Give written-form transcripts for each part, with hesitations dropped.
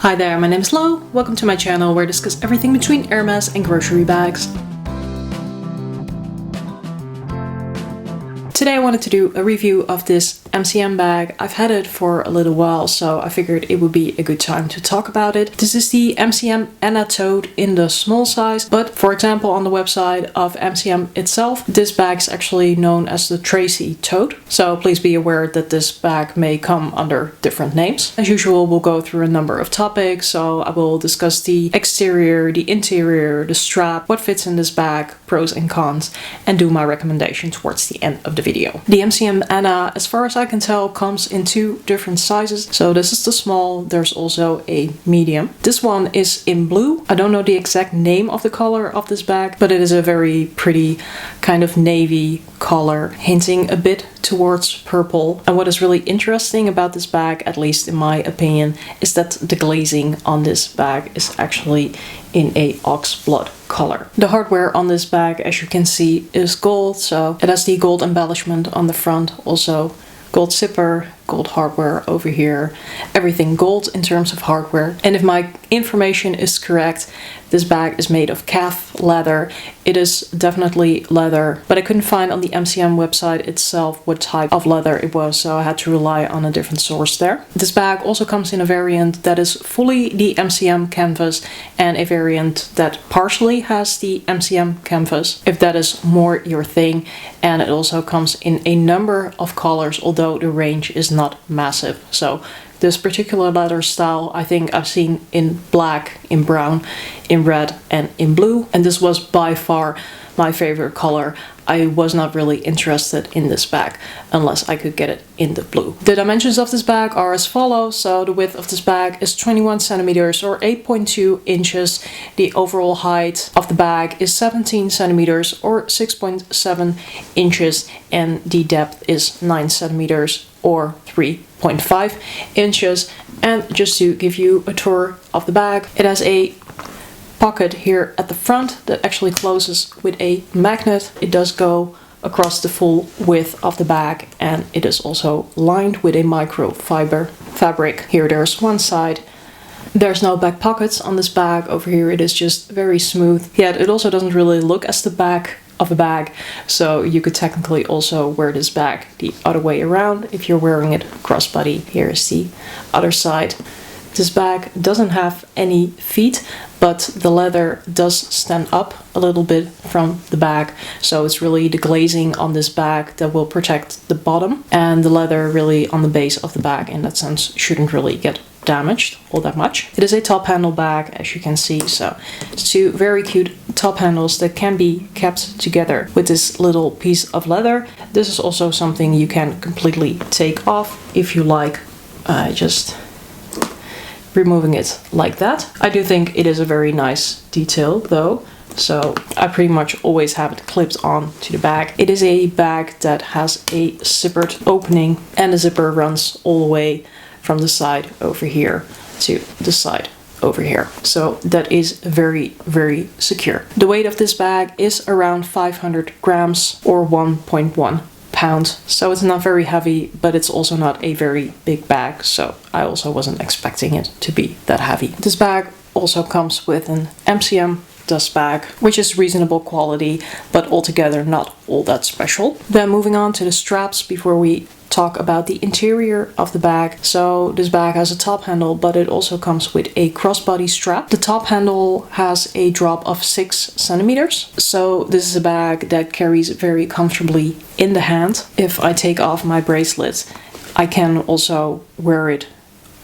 Hi there, my name is Lo. Welcome to my channel where I discuss everything between Hermes and grocery bags. Today I wanted to do a review of this MCM bag. I've had it for a little while, so I figured it would be a good time to talk about it. This is the MCM Anna tote in the small size, but for example on the website of MCM itself, this bag is actually known as the Tracy tote. So please be aware that this bag may come under different names. As usual, we'll go through a number of topics, so I will discuss the exterior, the interior, the strap, what fits in this bag, pros and cons, and do my recommendation towards the end of the video. The MCM Anna, as far as I can tell, comes in two different sizes. So this is the small, there's also a medium. This one is in blue. I don't know the exact name of the color of this bag, but it is a very pretty kind of navy color, hinting a bit towards purple. And what is really interesting about this bag, at least in my opinion, is that the glazing on this bag is actually in a oxblood color. The hardware on this bag, as you can see, is gold, so it has the gold embellishment on the front, also gold zipper, gold hardware over here, everything gold in terms of hardware. And if my information is correct, this bag is made of calf leather. It is definitely leather, but I couldn't find on the MCM website itself what type of leather it was, so I had to rely on a different source there. This bag also comes in a variant that is fully the MCM canvas and a variant that partially has the MCM canvas, if that is more your thing. And it also comes in a number of colors, although the range is not massive. So this particular leather style I think I've seen in black, in brown, in red and in blue, and this was by far my favorite color. I was not really interested in this bag unless I could get it in the blue. The dimensions of this bag are as follows. So the width of this bag is 21 centimeters or 8.2 inches. The overall height of the bag is 17 centimeters or 6.7 inches, and the depth is 9 centimeters or 3.5 inches. And just to give you a tour of the bag, it has a pocket here at the front that actually closes with a magnet. It does go across the full width of the bag, and it is also lined with a microfiber fabric. Here there's one side. There's no back pockets on this bag. Over here it is just very smooth. Yet it also doesn't really look as the back of a bag, so you could technically also wear this bag the other way around if you're wearing it crossbody. Here is the other side. This bag doesn't have any feet, but the leather does stand up a little bit from the bag, so it's really the glazing on this bag that will protect the bottom, and the leather really on the base of the bag in that sense shouldn't really get damaged all that much. It is a top handle bag, as you can see, so it's two very cute top handles that can be kept together with this little piece of leather. This is also something you can completely take off if you like, just removing it like that. I do think it is a very nice detail though, so I pretty much always have it clipped on to the bag. It is a bag that has a zippered opening, and the zipper runs all the way from the side over here to the side over here, so that is very, very secure. The weight of this bag is around 500 grams or 1.1 pounds, so it's not very heavy, but it's also not a very big bag, so I also wasn't expecting it to be that heavy. This bag also comes with an MCM dust bag, which is reasonable quality, but altogether not all that special. Then moving on to the straps before we talk about the interior of the bag. So this bag has a top handle, but it also comes with a crossbody strap. The top handle has a drop of 6 centimeters. So this is a bag that carries very comfortably in the hand. If I take off my bracelet, I can also wear it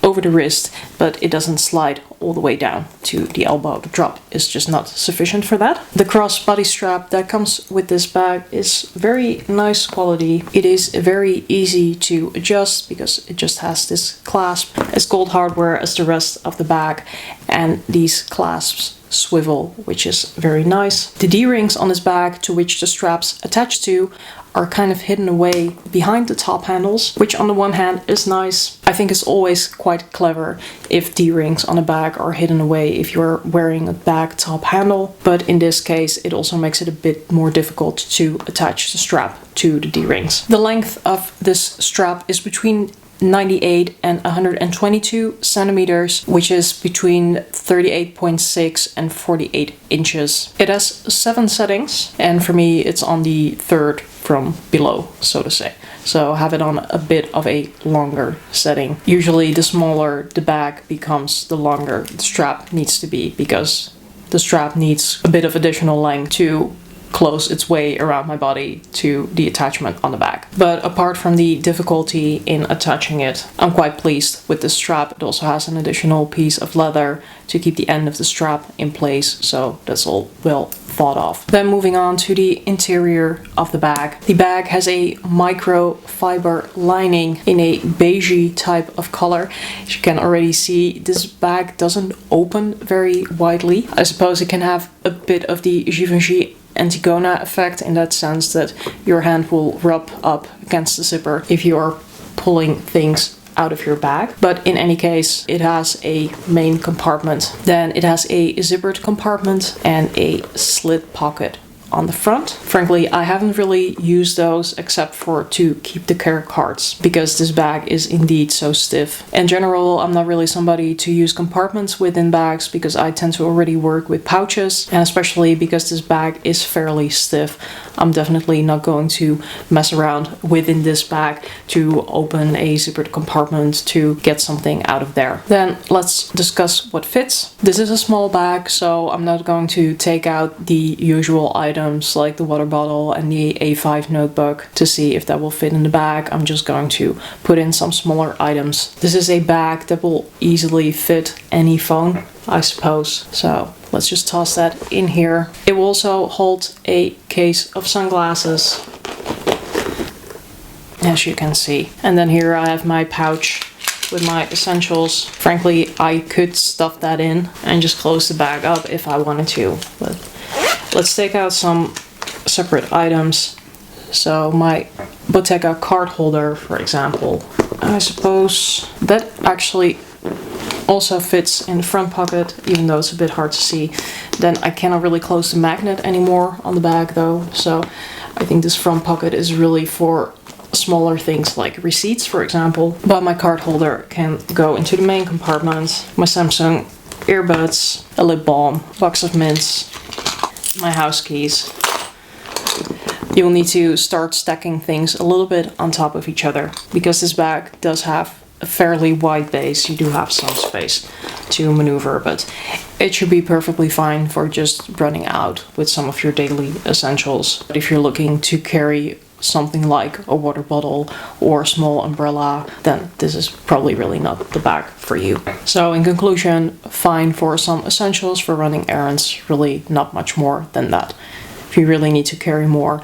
over the wrist, but it doesn't slide all the way down to the elbow. The drop is just not sufficient for that. The crossbody strap that comes with this bag is very nice quality. It is very easy to adjust because it just has this clasp. It's gold hardware as the rest of the bag, and these clasps swivel, which is very nice. The D-rings on this bag, to which the straps attach to, are kind of hidden away behind the top handles, which on the one hand is nice. I think it's always quite clever if D-rings on a bag are hidden away if you're wearing a bag top handle, but in this case it also makes it a bit more difficult to attach the strap to the D-rings. The length of this strap is between 98 and 122 centimeters, which is between 38.6 and 48 inches. It has 7 settings, and for me it's on the third from below, so to say. So have it on a bit of a longer setting. Usually the smaller the bag becomes, the longer the strap needs to be, because the strap needs a bit of additional length to close its way around my body to the attachment on the back. But apart from the difficulty in attaching it, I'm quite pleased with the strap. It also has an additional piece of leather to keep the end of the strap in place, so that's all well thought of. Then moving on to the interior of the bag. The bag has a microfiber lining in a beigey type of color. As you can already see, this bag doesn't open very widely. I suppose it can have a bit of the Givenchy Antigona effect in that sense that your hand will rub up against the zipper if you are pulling things out of your bag. But in any case, it has a main compartment. Then it has a zippered compartment and a slit pocket on the front. Frankly, I haven't really used those except for to keep the care cards, because this bag is indeed so stiff. In general, I'm not really somebody to use compartments within bags because I tend to already work with pouches, and especially because this bag is fairly stiff, I'm definitely not going to mess around within this bag to open a zippered compartment to get something out of there. Then let's discuss what fits. This is a small bag, so I'm not going to take out the usual items like the water bottle and the A5 notebook to see if that will fit in the bag. I'm just going to put in some smaller items. This is a bag that will easily fit any phone, I suppose. So let's just toss that in here. It will also hold a case of sunglasses, as you can see. And then here I have my pouch with my essentials. Frankly, I could stuff that in and just close the bag up if I wanted to, but let's take out some separate items. So my Bottega card holder, for example. I suppose that actually also fits in the front pocket, even though it's a bit hard to see. Then I cannot really close the magnet anymore on the bag though, so I think this front pocket is really for smaller things like receipts, for example. But my card holder can go into the main compartment. My Samsung earbuds, a lip balm, box of mints, my house keys. You'll need to start stacking things a little bit on top of each other, because this bag does have a fairly wide base. You do have some space to maneuver, but it should be perfectly fine for just running out with some of your daily essentials. But if you're looking to carry something like a water bottle or a small umbrella, then this is probably really not the bag for you. So in conclusion, fine for some essentials, for running errands, really not much more than that. If you really need to carry more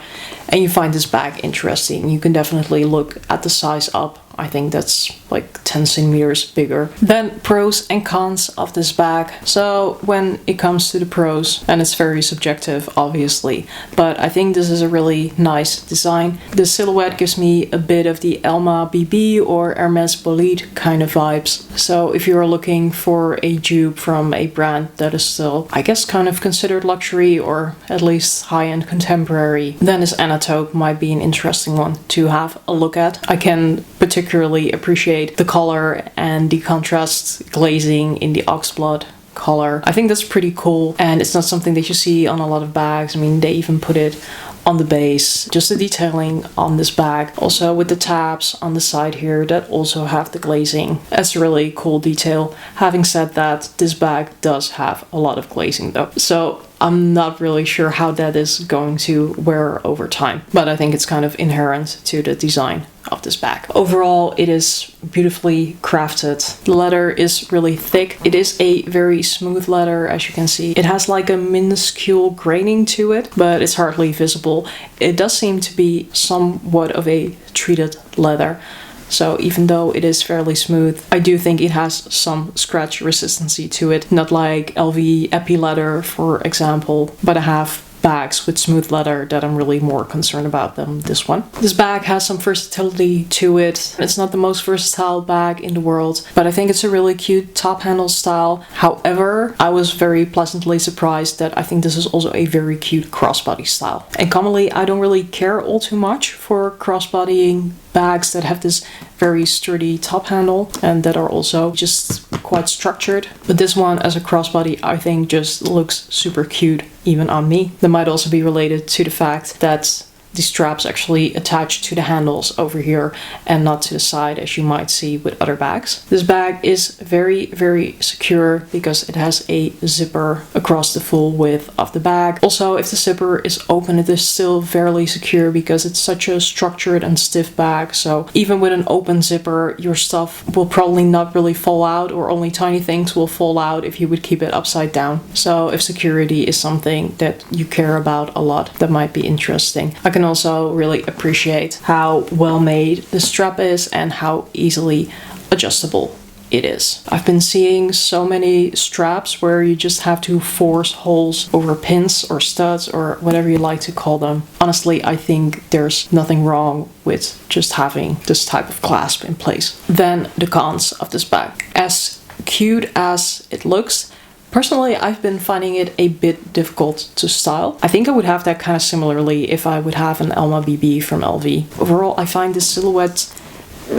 and you find this bag interesting, you can definitely look at the size up. I think that's like 10 centimeters bigger. Then pros and cons of this bag. So when it comes to the pros, and it's very subjective obviously, but I think this is a really nice design. The silhouette gives me a bit of the Alma BB or Hermes Bolide kind of vibes. So if you're looking for a dupe from a brand that is still, I guess, kind of considered luxury or at least high-end contemporary, then this Anna tote might be an interesting one to have a look at. I can particularly appreciate the color and the contrast glazing in the oxblood color. I think that's pretty cool, and it's not something that you see on a lot of bags. I mean, they even put it on the base. Just the detailing on this bag, also with the tabs on the side here that also have the glazing. That's a really cool detail. Having said that, this bag does have a lot of glazing though, so I'm not really sure how that is going to wear over time, but I think it's kind of inherent to the design of this bag. Overall, it is beautifully crafted. The leather is really thick. It is a very smooth leather, as you can see. It has like a minuscule graining to it, but it's hardly visible. It does seem to be somewhat of a treated leather. So even though it is fairly smooth, I do think it has some scratch resistancy to it. Not like LV Epi leather, for example, but I have bags with smooth leather that I'm really more concerned about than this one. This bag has some versatility to it. It's not the most versatile bag in the world, but I think it's a really cute top handle style. However, I was very pleasantly surprised that I think this is also a very cute crossbody style. And commonly, I don't really care all too much for crossbodying bags that have this very sturdy top handle and that are also just quite structured. But this one as a crossbody I think just looks super cute even on me. That might also be related to the fact that the straps actually attach to the handles over here and not to the side as you might see with other bags. This bag is very, very secure because it has a zipper across the full width of the bag. Also, if the zipper is open, it is still fairly secure because it's such a structured and stiff bag. So even with an open zipper, your stuff will probably not really fall out, or only tiny things will fall out if you would keep it upside down. So if security is something that you care about a lot, that might be interesting. I can also really appreciate how well made the strap is and how easily adjustable it is. I've been seeing so many straps where you just have to force holes over pins or studs or whatever you like to call them. Honestly, I think there's nothing wrong with just having this type of clasp in place. Then the cons of this bag. As cute as it looks, personally, I've been finding it a bit difficult to style. I think I would have that kind of similarly if I would have an Alma BB from LV. Overall, I find this silhouette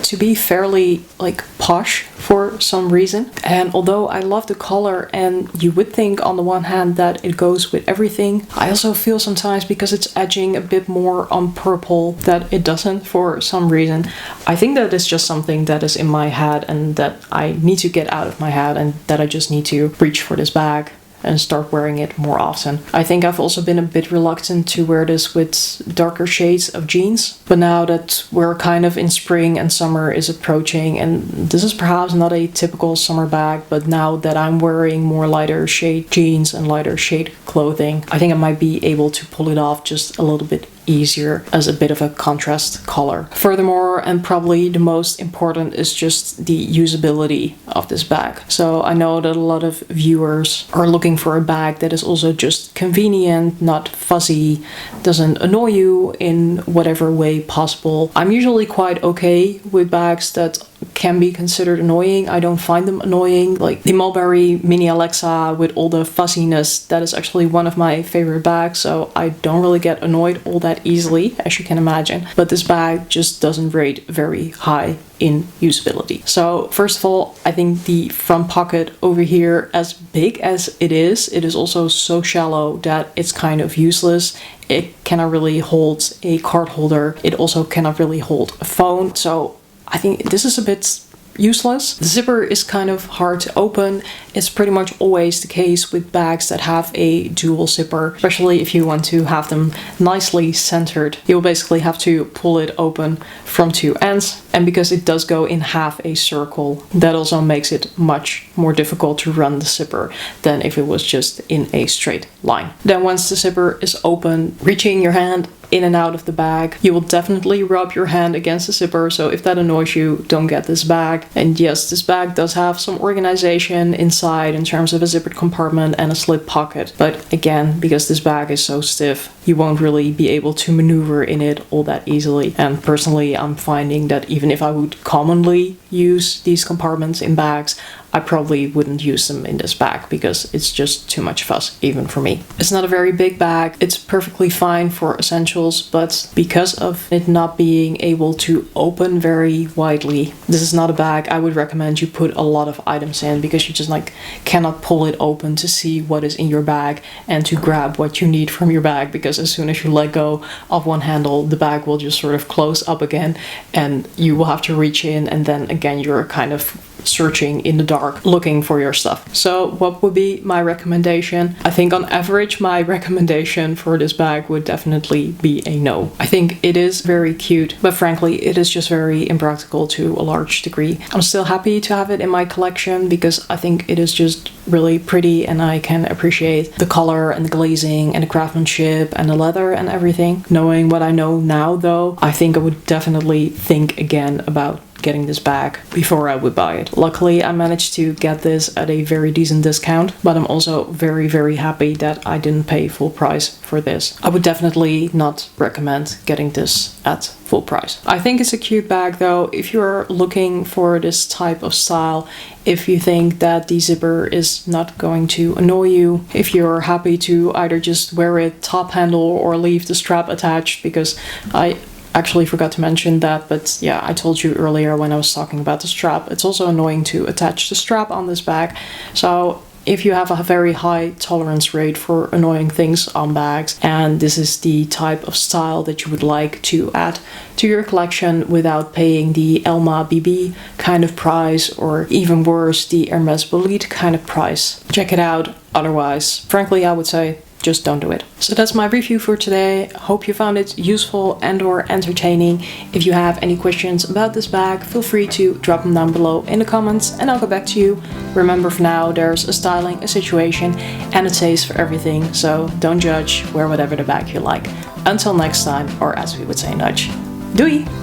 to be fairly like posh for some reason. And although I love the color and you would think on the one hand that it goes with everything, I also feel sometimes because it's edging a bit more on purple that it doesn't for some reason. I think that is just something that is in my head and that I need to get out of my head, and that I just need to reach for this bag and start wearing it more often. I think I've also been a bit reluctant to wear this with darker shades of jeans, but now that we're kind of in spring and summer is approaching, and this is perhaps not a typical summer bag, but now that I'm wearing more lighter shade jeans and lighter shade clothing, I think I might be able to pull it off just a little bit easier as a bit of a contrast color. Furthermore, and probably the most important, is just the usability of this bag. So I know that a lot of viewers are looking for a bag that is also just convenient, not fuzzy, doesn't annoy you in whatever way possible. I'm usually quite okay with bags that can be considered annoying. I don't find them annoying. Like the Mulberry Mini Alexa with all the fuzziness, that is actually one of my favorite bags, so I don't really get annoyed all that easily, as you can imagine. But this bag just doesn't rate very high in usability. So first of all, I think the front pocket over here, as big as it is also so shallow that it's kind of useless. It cannot really hold a card holder. It also cannot really hold a phone. So I think this is a bit useless. The zipper is kind of hard to open. It's pretty much always the case with bags that have a dual zipper, especially if you want to have them nicely centered. You'll basically have to pull it open from two ends, and because it does go in half a circle, that also makes it much more difficult to run the zipper than if it was just in a straight line. Then once the zipper is open, reaching your hand in and out of the bag, you will definitely rub your hand against the zipper, so if that annoys you, don't get this bag. And yes, this bag does have some organization inside in terms of a zippered compartment and a slip pocket, but again, because this bag is so stiff, you won't really be able to maneuver in it all that easily. And personally, I'm finding that even if I would commonly use these compartments in bags, I probably wouldn't use them in this bag because it's just too much fuss, even for me. It's not a very big bag. It's perfectly fine for essentials, but because of it not being able to open very widely, this is not a bag I would recommend you put a lot of items in, because you just like cannot pull it open to see what is in your bag and to grab what you need from your bag, because as soon as you let go of one handle, the bag will just sort of close up again and you will have to reach in, and then again you're kind of searching in the dark looking for your stuff. So what would be my recommendation? I think on average my recommendation for this bag would definitely be a no. I think it is very cute, but frankly it is just very impractical to a large degree. I'm still happy to have it in my collection because I think it is just really pretty and I can appreciate the color and the glazing and the craftsmanship and the leather and everything. Knowing what I know now though, I think I would definitely think again about getting this bag before I would buy it. Luckily, I managed to get this at a very decent discount, but I'm also very, very happy that I didn't pay full price for this. I would definitely not recommend getting this at full price. I think it's a cute bag though. If you're looking for this type of style, if you think that the zipper is not going to annoy you, if you're happy to either just wear it top handle or leave the strap attached, because I actually forgot to mention that, but yeah, I told you earlier when I was talking about the strap, it's also annoying to attach the strap on this bag. So if you have a very high tolerance rate for annoying things on bags, and this is the type of style that you would like to add to your collection without paying the Alma BB kind of price, or even worse, the Hermes Bolide kind of price, check it out. Otherwise, frankly, I would say just don't do it. So that's my review for today. Hope you found it useful and or entertaining. If you have any questions about this bag, feel free to drop them down below in the comments and I'll get back to you. Remember, for now, there's a styling, a situation, and a taste for everything. So don't judge, wear whatever the bag you like. Until next time, or as we would say in Dutch, doei!